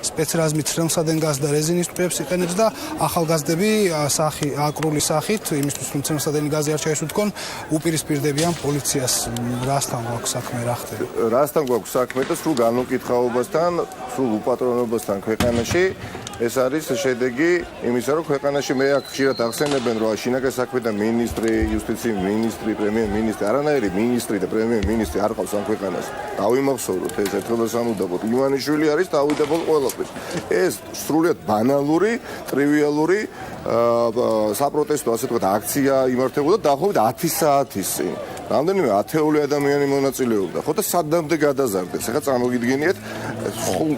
სპეცრაზმით ცხელსადენ გაზ და რეზინის ტყუებს იყენებს და ახალგაზრდები აკრული სახით იმისთვის რომ ცხელსადენი გაზი არ ჩაეშუქონ უპირისპირდებიან პოლიციას. რასთან გვაქვს საქმე, რა ხდება? რასთან გვაქვს საქმე და სრულ განუკითხაობასთან, სრულ უპატრონობასთან ქვეყანაში. ეს არის შედეგი იმისა, რომ ქვეყანაში მე აქ ხშირად ახსენებენ, რომ შინაგან საქმეთა მინისტრი, იუსტიციის მინისტრი, პრემიერ-მინისტრი, არანაირი მინისტრი და პრემიერ-მინისტრი არ ყავს ამ ქვეყანას. დავიმახსოვროთ ეს ერთხელ და სამუდამოდ. ივანიშვილი არის თავიდანვე ყველაფერს. ეს სრულიად ბანალური, ტრივიალური საპროტესტო, ასე ვთქვათ, აქცია იმართებოდა დაახლოებით 10 საათის წინ. რამდენიმე ათეული ადამიანი მონაწილეობდა. ხო და სადამდე გადაზარდეს. ახლა წარმოგიდგენიათ,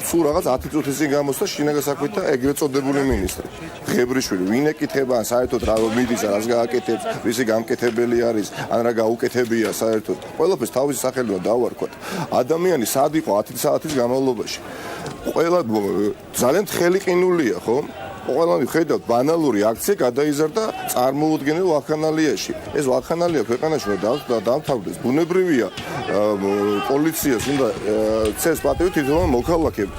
სულ რაღაც 10 წუთის წინ გამოსცა შინაგან საქმეთა ეგრეთ წოდებული მინისტრი. ღებრიშვილი, ვინ ეკითხება ან საერთოდ რა მიდის, რას გააკეთებს, ვისი გამკეთებელი არის, ან რა გაუკეთებია საერთოდ. ყველაფერს თავისი სახელი უნდა დავარქვათ. ადამიანი სად იყო 10 საათის განმავლობაში. ყველა ძალიან თხელი ყინულია, ხო? ყველანი ხედავთ ბანალური აქცია გადაიზარდა წარმოუდგენელ ვაქანალიაში. ეს ვაქანალია ქვეყანაში უნდა დამთავრდეს. ბუნებრივია პოლიციას უნდა წეს პატივი თვითონ მოქალაქეები.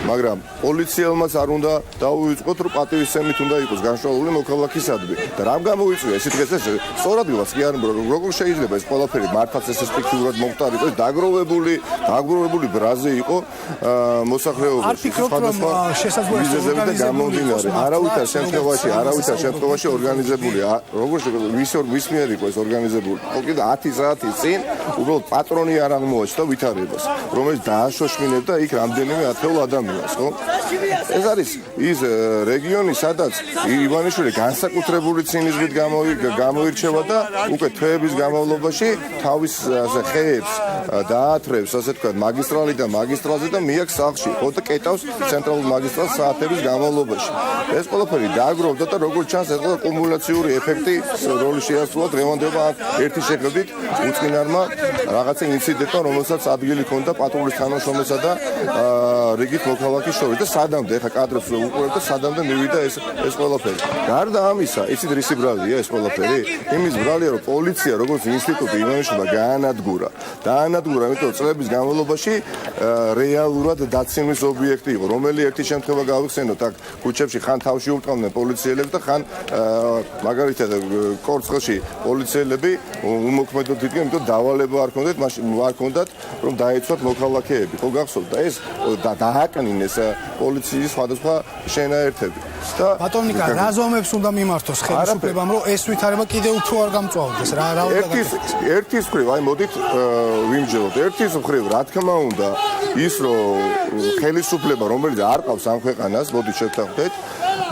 მაგრამ პოლიციელმაც არ უნდა დაუვიწყოთ, რომ პატივისცემით უნდა იყოს განშვალული მოქალაქისადმი. და რამ გამოიწვია ეს დღეს ეს სწორად ვიღაც კი არ როგორ შეიძლება ეს ყველაფერი მართლაც ეს ეფექტიურად მოხდარიყო, დაგროვებული ბრაზე იყო მოსახლეობაში. არ ფიქრობთ, რომ შესაძლოა გამომდინარე არავითარ შემთხვევაში ორგანიზებული ვის მიერ იყო ეს ორგანიზებული. კიდე 10 საათის წინ უბრალოდ პატრონი არ აღმოაჩნდა ვითარებას, რომელიც დააშოშმინებდა იქ რამდენიმე ათეულ ადამიანს. ეს არის ის რეგიონი, სადაც ივანიშვილი განსაკუთრებული ცინიზმით გამოირჩევა და უკვე თვეების განმავლობაში თავის ხეებს დაათრევს, ასე ვთქვათ, მაგისტრალიდან მაგისტრალზე და მიაქვს სახლში, ხო და კეტავს ცენტრალურ მაგისტრალს საათების განმავლობაში. ეს ყველაფერი დააგროვდა და როგორც ჩანს, ეს კუმულაციური ეფექტი როლი შეასრულა დღევანდელმა ერთი შეხედვით უწყინარმა რაღაცა ინციდენტმა, რომელსაც ადგილი ჰქონდა პატრულის თანამშრომლისა და რიგით მოქალაქის შორის და სადამდე ხა კადრებს უყურებ და სადამდე მივიდა ეს ყველაფერი. გარდა ამისა, იცით რისი ბრალია ეს ყველაფერი? იმის ბრალია, რომ პოლიცია როგორც ინსტიტუტი ივანიშვილმა გაანადგურა, იმიტომ რომ წლების განმავლობაში რეალურად დაცემის ობიექტი იყო, რომელი ერთი შემთხვევა გავიხსენოთ აქ ქუჩებში ხან თავში ურტყავდნენ პოლიციელებს და ხან მაგალითად კორცხელში პოლიციელები უმოქმედოდ იდგნენ, იმიტომ დავალება არ ჰქონდათ, რომ დაეცვათ მოქალაქეები. ხო გახსოვთ და ეს დააკნინეს პოლიციის სხვადასხვა შენაერთები. ბატონო ნიკა, რა ზომებს უნდა მიმართოს ხელისუფლებამ, რომ ეს ვითარება კიდევ უფრო არ გამწვავდეს? ერთის მხრივ, აი მოდით ვიმჯეროთ. ერთის მხრივ, რა თქმა უნდა, ის რომ ხელისუფლება, რომელიც არ ყავს ამ ქვეყანას, მოდით შევთანხმდეთ,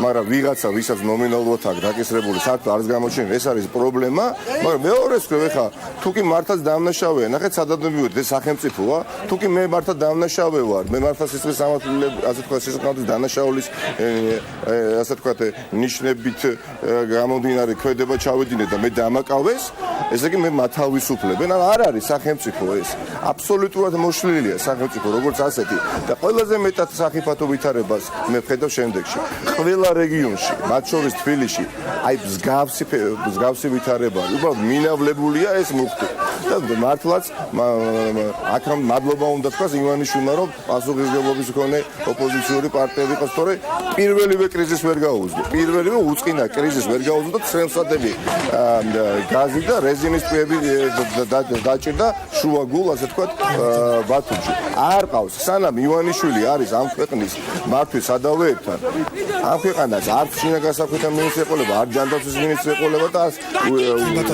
მაგრამ ვიღაცა, ვისაც ნომინალურად აქვს დაკისრებული, საერთოდ არის გამოჩენილი, ეს არის პრობლემა, მაგრამ მეორეს მხრივ, ეხა თუ კი მართლაც დამნაშავეა, ნახეთ სადამდე მივედი, ეს სახელმწიფოა, თუ კი მე მართლა დამნაშავე ვარ, მე მართლა სისხლის სამართლების, ასე ვთქვათ, სისხლის დანაშაულის, ასე ვთქვათ, ნიშნებით გამომდინარე ქმედება ჩავედინე და მე დამაკავეს, ესე იგი მე მათავისუფლებენ, არ არის სახელმწიფო ეს. აბსოლუტურად მოშლილია სახელმწიფო როგორც ასეთი და ყველაზე მეტად სახიფათო ვითარებას მე ვხედავ შემდეგში. ყველა რეგიონში, მათ შორის თბილისში, აი მსგავსი ვითარება, უბრალოდ მინავლებულია ეს მუხტი. და მართლაც აქ მადლობა უნდა თქვას ივანიშვილმა, რომ პასუხისმგებლობის მქონე ოპოზიციური პარტიები ყავს, თორე პირველივე კრიზისს ვერ გაუძლო. პირველივე უწყინა კრიზისს ვერ გაუძლო და ცხელსადენი გაზი და რეზინის ტყუები დაჭირდა შუაგულ, ასე ვთქვათ, ბათუმში. არ ყავს, სანამ ივანიშვილი არის ამ ქვეყნის მართვის სადავეებთან, ამ ქვეყანას არც შინაგან საქმეთა მინისტრი ეყოლება, არც ჯანდაცვის მინისტრი ეყოლება და არც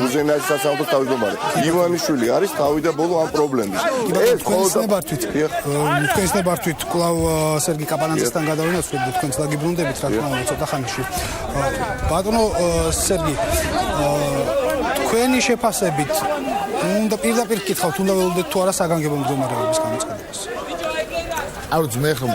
უზენაეს სასამართლოს თავმჯდომარე. ივანიშვილი არის თავიდან ბოლო ამ პრობლემის. ეს თქვენს ნებართვით კვლავ სერგი კაპანაძესთან გადავინაცვლებ თქვენს დაგიბრუნდებით, რა თქმა უნდა, ცოტა ხანში. ბატონო სერგი, თქვენი შეფასებით უნდა პირდაპირ გკითხავთ, უნდა ველოდეთ თუ არა საგანგებო მდგომარეობის გამოცხადებას? არ ვიცი, მე ხომ